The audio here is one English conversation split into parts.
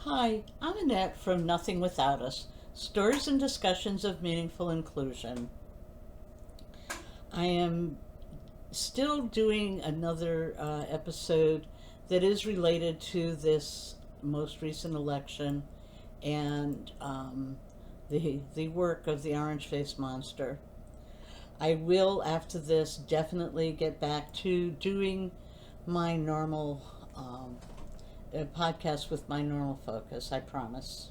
Hi, I'm Annette from Nothing Without Us, Stories and Discussions of Meaningful Inclusion. I am still doing another episode that is related to this most recent election and the work of the orange-faced monster. I will, after this, definitely get back to doing my normal podcast with my normal focus, I promise.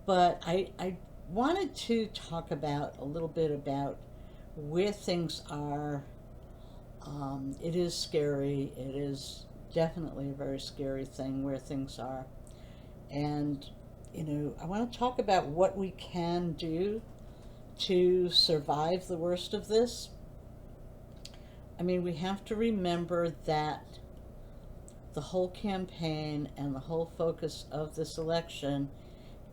But I wanted to talk about a little bit about where things are. It is scary. It is definitely a very scary thing where things are. And, I want to talk about what we can do to survive the worst of this. I mean, we have to remember that the whole campaign and the whole focus of this election,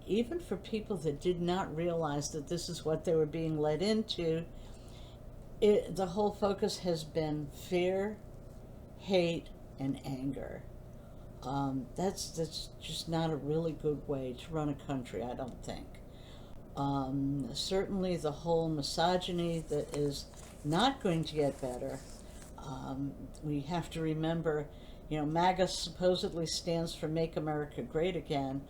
even for people that did not realize that this is what they were being led into, the whole focus has been fear, hate, and anger. That's just not a really good way to run a country, I don't think. Certainly the whole misogyny that is not going to get better. We have to remember, MAGA supposedly stands for Make America Great Again,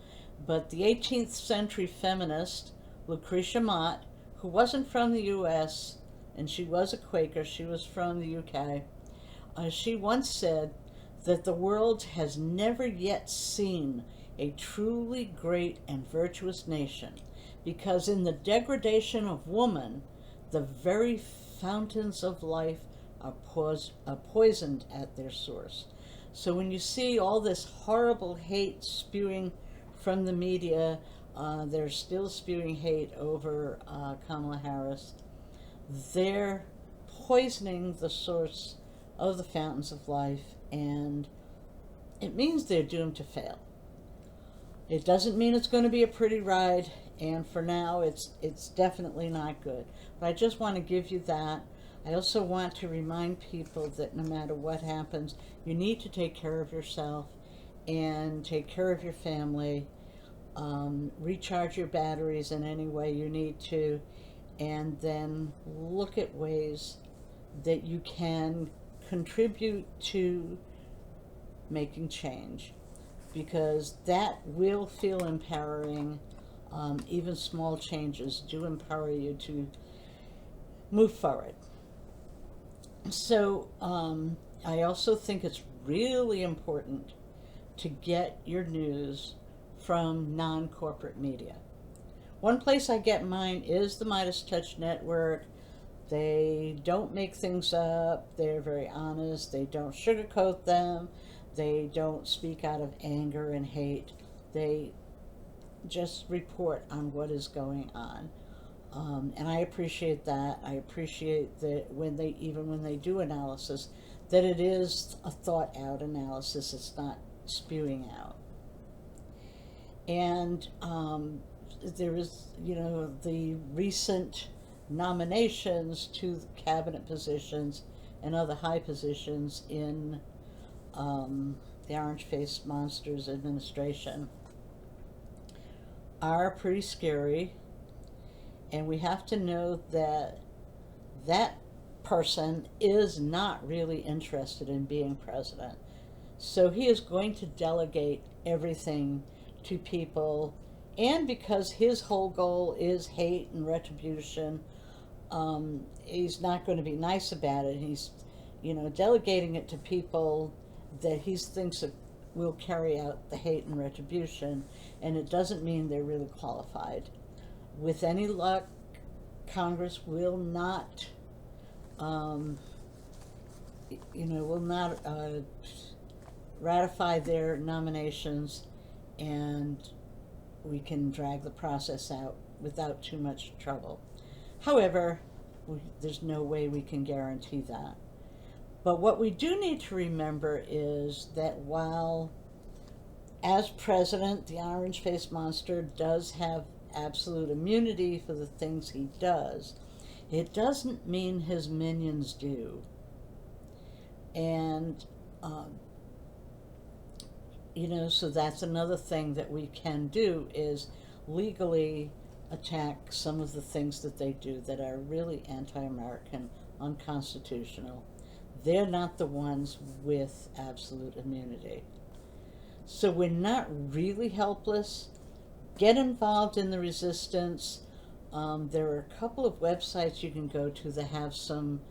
but the 18th century feminist, Lucretia Mott, who wasn't from the US, and she was a Quaker, she was from the UK, she once said that the world has never yet seen a truly great and virtuous nation, because in the degradation of woman, the very fountains of life are poisoned at their source. So when you see all this horrible hate spewing from the media, they're still spewing hate over Kamala Harris. They're poisoning the source of the fountains of life, and it means they're doomed to fail. It doesn't mean it's going to be a pretty ride, and for now it's definitely not good. But I just want to give you that. I also want to remind people that no matter what happens, you need to take care of yourself and take care of your family. Recharge your batteries in any way you need to, and then look at ways that you can contribute to making change, because that will feel empowering. Even small changes do empower you to move forward. So I also think it's really important to get your news from non-corporate media. One place I get mine is the Midas Touch Network. They don't make things up. They're very honest. They don't sugarcoat them. They don't speak out of anger and hate. They just report on what is going on. And I appreciate that. I appreciate that when they do analysis, that it is a thought out analysis. It's not spewing out. And there is, the recent nominations to cabinet positions and other high positions in the orange-faced monsters administration are pretty scary. And we have to know that that person is not really interested in being president. So he is going to delegate everything to people. And because his whole goal is hate and retribution, he's not going to be nice about it. He's, delegating it to people that he thinks will carry out the hate and retribution. And it doesn't mean they're really qualified. With any luck, Congress will not, ratify their nominations, and we can drag the process out without too much trouble. However, there's no way we can guarantee that. But what we do need to remember is that while, as president, the orange-faced monster does have absolute immunity for the things he does, it doesn't mean his minions do. And So that's another thing that we can do, is legally attack some of the things that they do that are really anti-American, unconstitutional. They're not the ones with absolute immunity. So we're not really helpless. Get involved in the resistance. There are a couple of websites you can go to that have some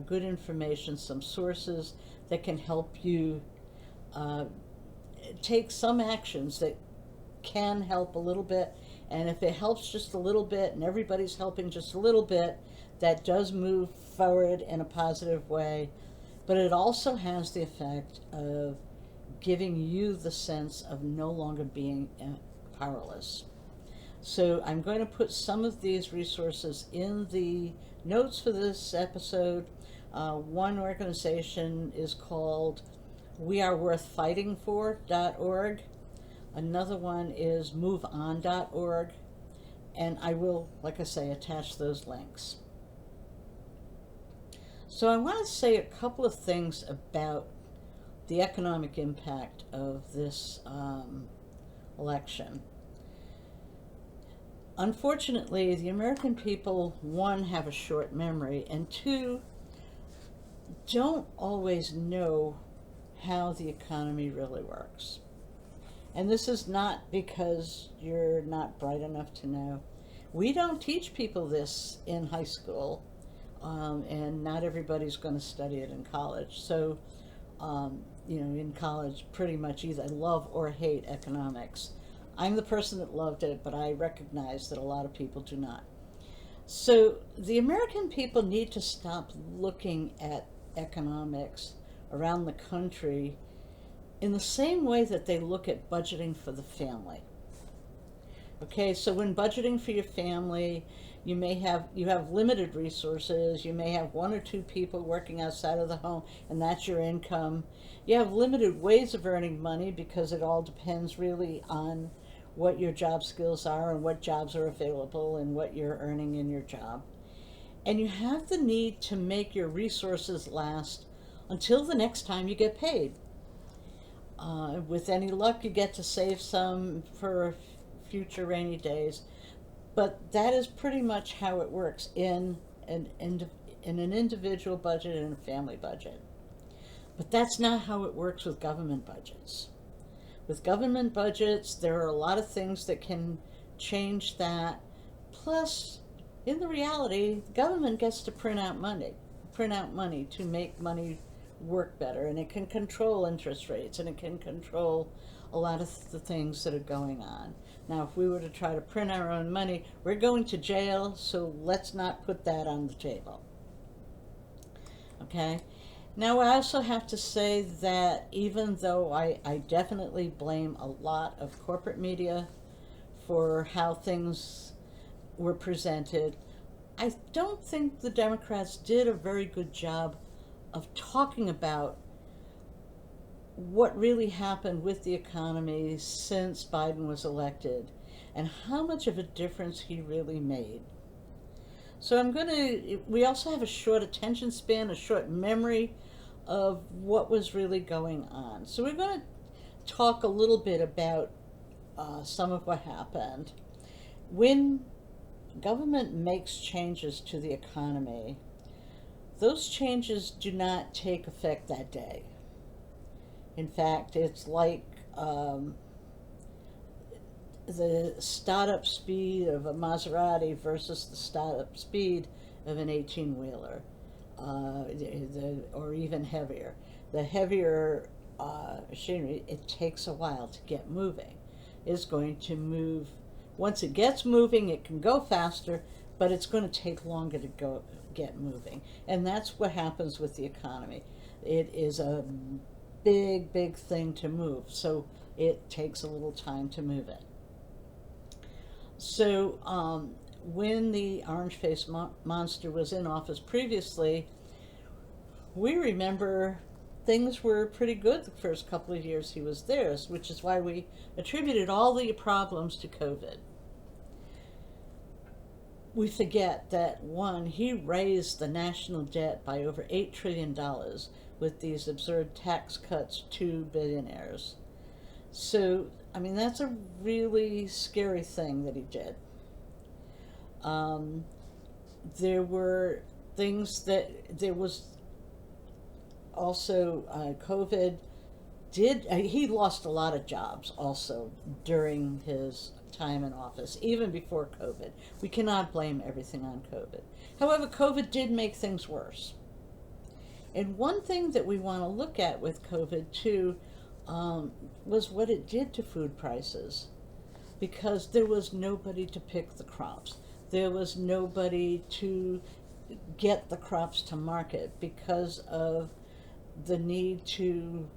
good information, some sources that can help you take some actions that can help a little bit. And if it helps just a little bit and everybody's helping just a little bit, that does move forward in a positive way. But it also has the effect of giving you the sense of no longer being powerless. So I'm going to put some of these resources in the notes for this episode. One organization is called weareworthfightingfor.org. Another one is moveon.org. And I will, like I say, attach those links. So I want to say a couple of things about the economic impact of this election. Unfortunately, the American people, one, have a short memory, and two, don't always know how the economy really works. And this is not because you're not bright enough to know. We don't teach people this in high school, and not everybody's going to study it in college. So, in college, pretty much either love or hate economics. I'm the person that loved it, but I recognize that a lot of people do not. So the American people need to stop looking at economics around the country in the same way that they look at budgeting for the family. Okay, so when budgeting for your family, you have limited resources. You may have one or two people working outside of the home, and that's your income. You have limited ways of earning money because it all depends really on what your job skills are and what jobs are available and what you're earning in your job. And you have the need to make your resources last until the next time you get paid. With any luck, you get to save some for future rainy days. But that is pretty much how it works in an individual budget and a family budget. But that's not how it works with government budgets. With government budgets, there are a lot of things that can change that. Plus, in the reality, the government gets to print out money to make money work better, and it can control interest rates, and it can control a lot of the things that are going on. Now, if we were to try to print our own money, we're going to jail, so let's not put that on the table. Okay? Now, I also have to say that even though I definitely blame a lot of corporate media for how things were presented, I don't think the Democrats did a very good job of talking about what really happened with the economy since Biden was elected and how much of a difference he really made. So we also have a short attention span, a short memory of what was really going on. So we're going to talk a little bit about some of what happened. When government makes changes to the economy, those changes do not take effect that day. In fact, it's like the startup speed of a Maserati versus the startup speed of an 18-wheeler, or even heavier. The heavier machinery, it takes a while to get moving. It's going to move. Once it gets moving, it can go faster, but it's going to take longer to get moving. And that's what happens with the economy. It is a big, big thing to move, so it takes a little time to move it. So when the orange-faced monster was in office previously, we remember things were pretty good the first couple of years he was there, which is why we attributed all the problems to COVID. We forget that, one, he raised the national debt by over $8 trillion with these absurd tax cuts to billionaires. So, I mean, that's a really scary thing that he did. Um, there were things that there was also COVID did he lost a lot of jobs also during his time in office, even before COVID. We cannot blame everything on COVID. However, COVID did make things worse. And one thing that we want to look at with COVID too was what it did to food prices, because there was nobody to pick the crops. There was nobody to get the crops to market because of the need to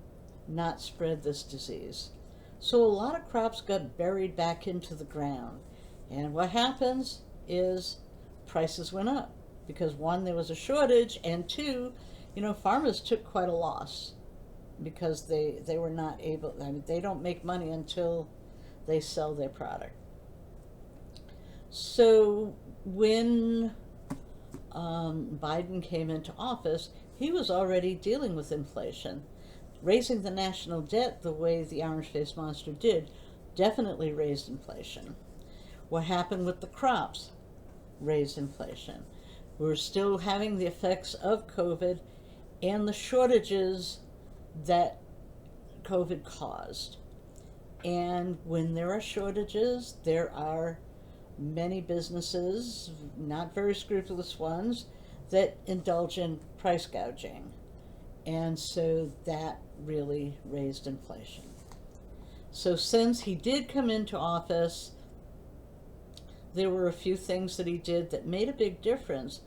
not spread this disease. So a lot of crops got buried back into the ground. And what happens is prices went up because one, there was a shortage, and two, farmers took quite a loss because they were not able, I mean, they don't make money until they sell their product. So when Biden came into office, he was already dealing with inflation. Raising the national debt the way the orange-faced monster did definitely raised inflation. What happened with the crops raised inflation. We're still having the effects of COVID and the shortages that COVID caused. And when there are shortages, there are many businesses, not very scrupulous ones, that indulge in price gouging. And so that really raised inflation. So since he did come into office, there were a few things that he did that made a big difference.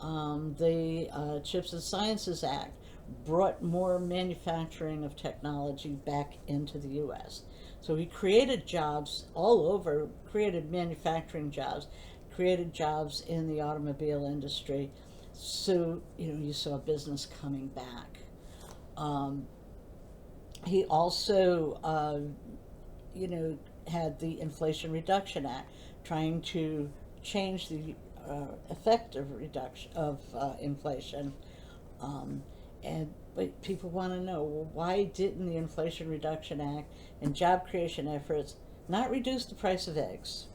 The Chips and Sciences Act brought more manufacturing of technology back into the U.S. So he created jobs all over, created manufacturing jobs, created jobs in the automobile industry. So, you saw business coming back. He also, had the Inflation Reduction Act, trying to change the effect of reduction of inflation. But people want to know, well, why didn't the Inflation Reduction Act and job creation efforts not reduce the price of eggs?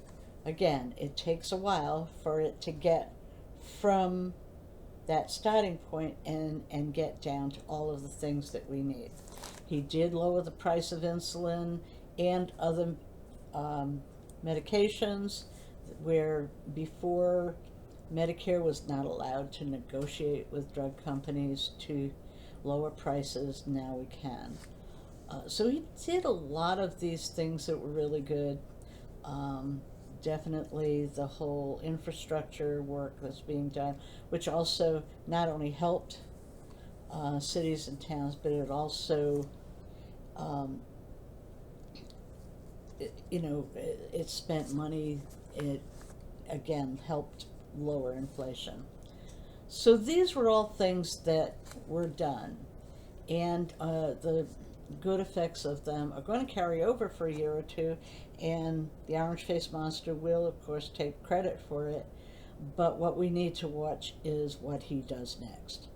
Again, it takes a while for it to get from that starting point and get down to all of the things that we need. He did lower the price of insulin and other medications, where before Medicare was not allowed to negotiate with drug companies to lower prices. Now we can. So he did a lot of these things that were really good. Definitely the whole infrastructure work that's being done, which also not only helped cities and towns, but it also, it spent money. It, again, helped lower inflation. So these were all things that were done, and the good effects of them are going to carry over for a year or two, and the orange-faced monster will, of course, take credit for it. But what we need to watch is what he does next,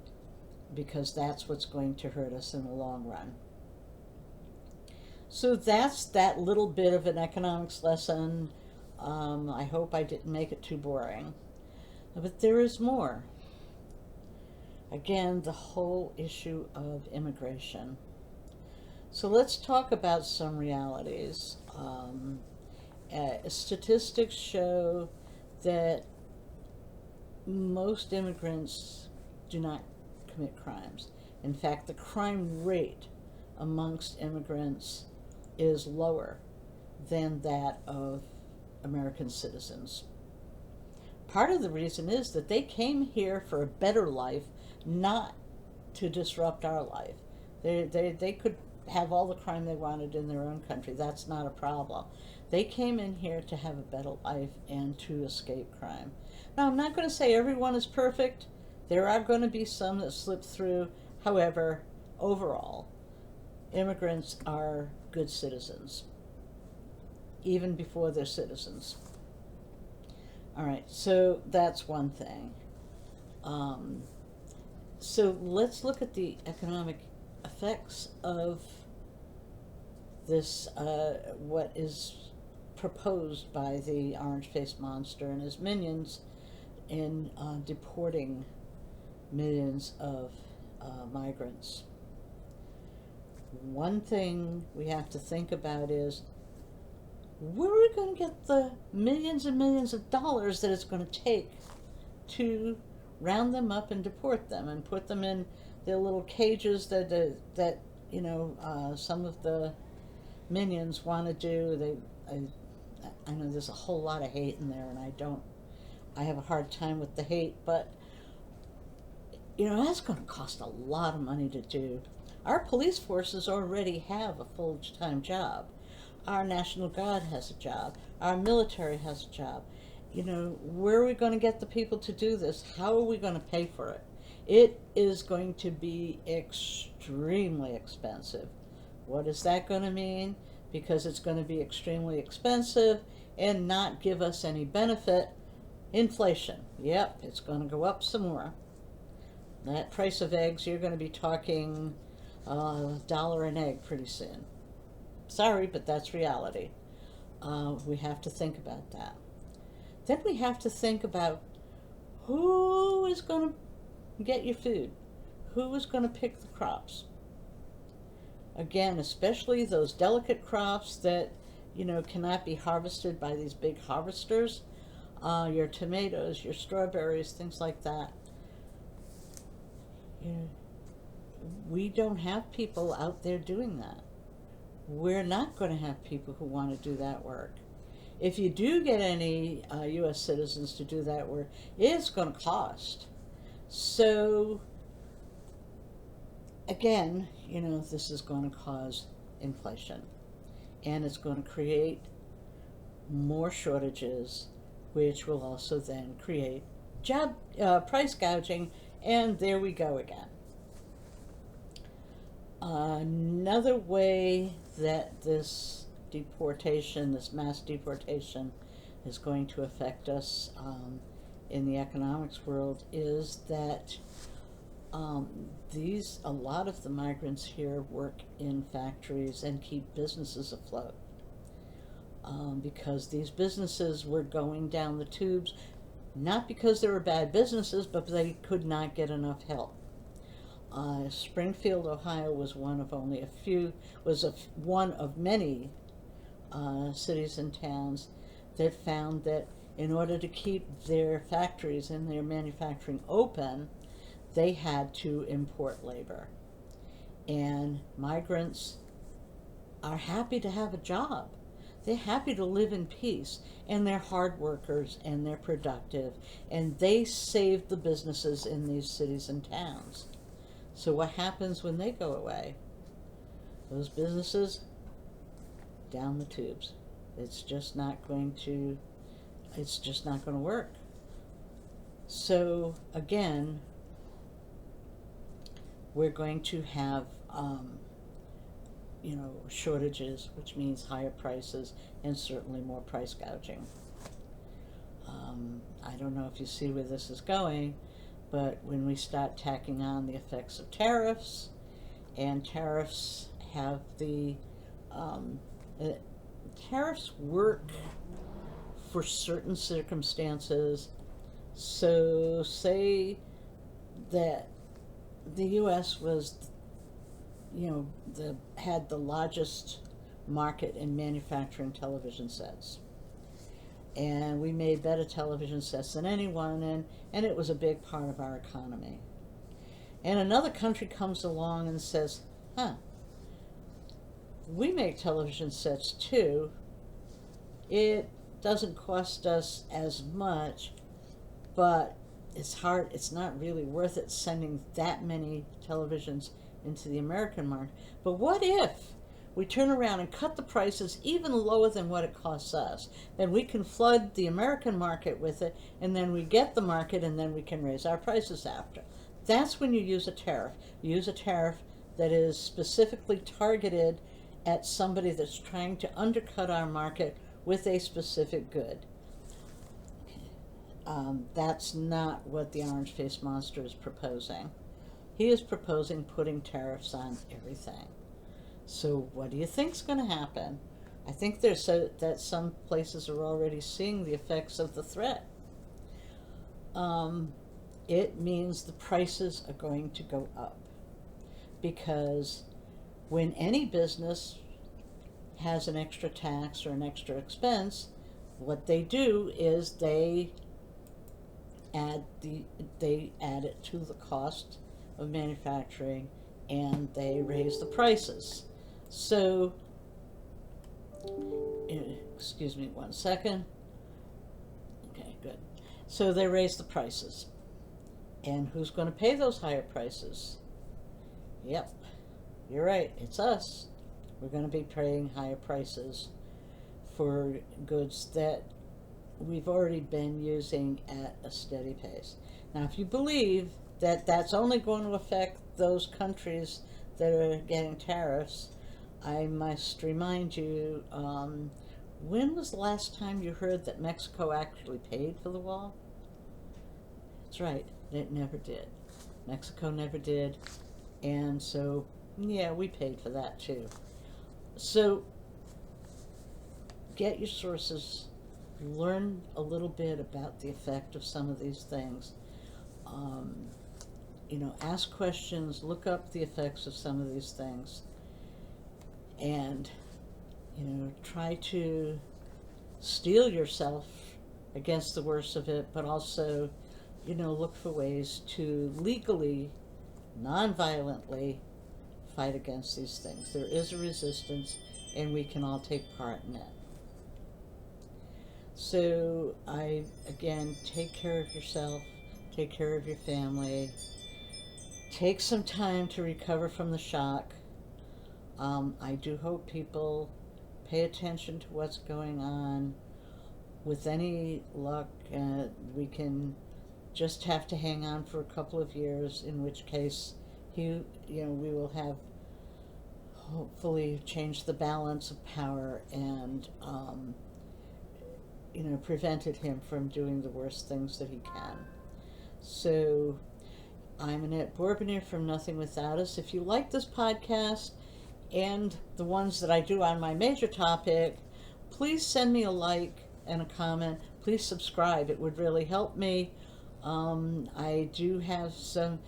because that's what's going to hurt us in the long run. So that's that little bit of an economics lesson. I hope I didn't make it too boring. But there is more. Again, the whole issue of immigration. So let's talk about some realities. Statistics show that most immigrants do not commit crimes. In fact, the crime rate amongst immigrants is lower than that of American citizens. Part of the reason is that they came here for a better life, not to disrupt our life. They could have all the crime they wanted in their own country. That's not a problem. They came in here to have a better life and to escape crime. Now, I'm not going to say everyone is perfect. There are going to be some that slip through. However, overall, immigrants are good citizens, even before they're citizens. All right, so that's one thing. So let's look at the economic effects of this what is proposed by the orange-faced monster and his minions in deporting millions of migrants. One thing we have to think about is, where are we going to get the millions and millions of dollars that it's going to take to round them up and deport them and put them in their little cages that some of the minions want to do? I know there's a whole lot of hate in there, and I have a hard time with the hate, but that's going to cost a lot of money to do. Our police forces already have a full-time job. Our National Guard has a job. Our military has a job. Where are we going to get the people to do this? How are we going to pay for it? It is going to be extremely expensive. What is that going to mean? Because it's going to be extremely expensive and not give us any benefit. Inflation. Yep, it's going to go up some more. That price of eggs, you're going to be talking $1 an egg pretty soon. Sorry, but that's reality. We have to think about that. Then we have to think about who is going to get your food, who is going to pick the crops. Again, especially those delicate crops that cannot be harvested by these big harvesters, your tomatoes, your strawberries, things like that. We don't have people out there doing that. We're not going to have people who want to do that work. If you do get any U.S. citizens to do that work, it's going to cost. So, again, this is going to cause inflation. And it's going to create more shortages, which will also then create job price gouging, and there we go again. Another way that this mass deportation is going to affect us in the economics world is that a lot of the migrants here work in factories and keep businesses afloat. Because these businesses were going down the tubes, not because they were bad businesses, but they could not get enough help. Springfield, Ohio was one of many cities and towns that found that in order to keep their factories and their manufacturing open, they had to import labor. And migrants are happy to have a job. They're happy to live in peace, and they're hard workers, and they're productive, and they save the businesses in these cities and towns. So what happens when they go away? Those businesses, down the tubes. It's just not going to work. So again, we're going to have shortages, which means higher prices and certainly more price gouging. I don't know if you see where this is going, but when we start tacking on the effects of tariffs, and tariffs have tariffs work for certain circumstances. So say that the U.S. was, had the largest market in manufacturing television sets. And we made better television sets than anyone, and it was a big part of our economy. And another country comes along and says, we make television sets too. It doesn't cost us as much, but it's not really worth it sending that many televisions into the American market. But what if we turn around and cut the prices even lower than what it costs us? Then we can flood the American market with it, and then we get the market, and then we can raise our prices after. That's when you use a tariff. You use a tariff that is specifically targeted at somebody that's trying to undercut our market with a specific good. That's not what the orange-faced monster is proposing. He is proposing putting tariffs on everything. So what do you think's going to happen? I think there's that some places are already seeing the effects of the threat. It means the prices are going to go up, because when any business has an extra tax or an extra expense, what they do is they add it to the cost of manufacturing, and they raise the prices. So, excuse me one second. Okay, good. So they raise the prices. And who's going to pay those higher prices? Yep, you're right, it's us. We're going to be paying higher prices for goods that we've already been using at a steady pace. Now, if you believe that that's only going to affect those countries that are getting tariffs, I must remind you, when was the last time you heard that Mexico actually paid for the wall? That's right, it never did. Mexico never did. And so, yeah, we paid for that too. So, get your sources, learn a little bit about the effect of some of these things. Ask questions, look up the effects of some of these things, and, try to steel yourself against the worst of it, but also, look for ways to legally, non-violently fight against these things. There is a resistance, and we can all take part in it. So again, take care of yourself, take care of your family, take some time to recover from the shock. I do hope people pay attention to what's going on. With any luck, we can just have to hang on for a couple of years, in which case we will have hopefully changed the balance of power and prevented him from doing the worst things that he can. So I'm Annette Bourbonier from Nothing Without Us. If you like this podcast and the ones that I do on my major topic, please send me a like and a comment. Please subscribe. It would really help me. I do have some,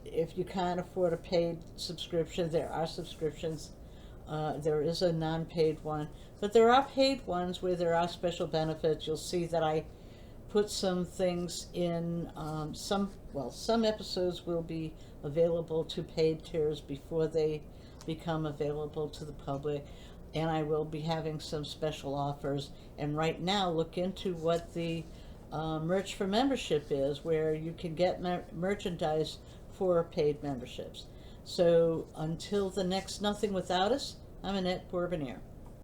if you can't afford a paid subscription, there are subscriptions. There is a non-paid one, but there are paid ones where there are special benefits. You'll see that I put some things in, some episodes will be available to paid tiers before they become available to the public, and I will be having some special offers. And right now, look into what the merch for membership is, where you can get merchandise for paid memberships. So until the next Nothing Without Us, I'm Annette Bourbonier.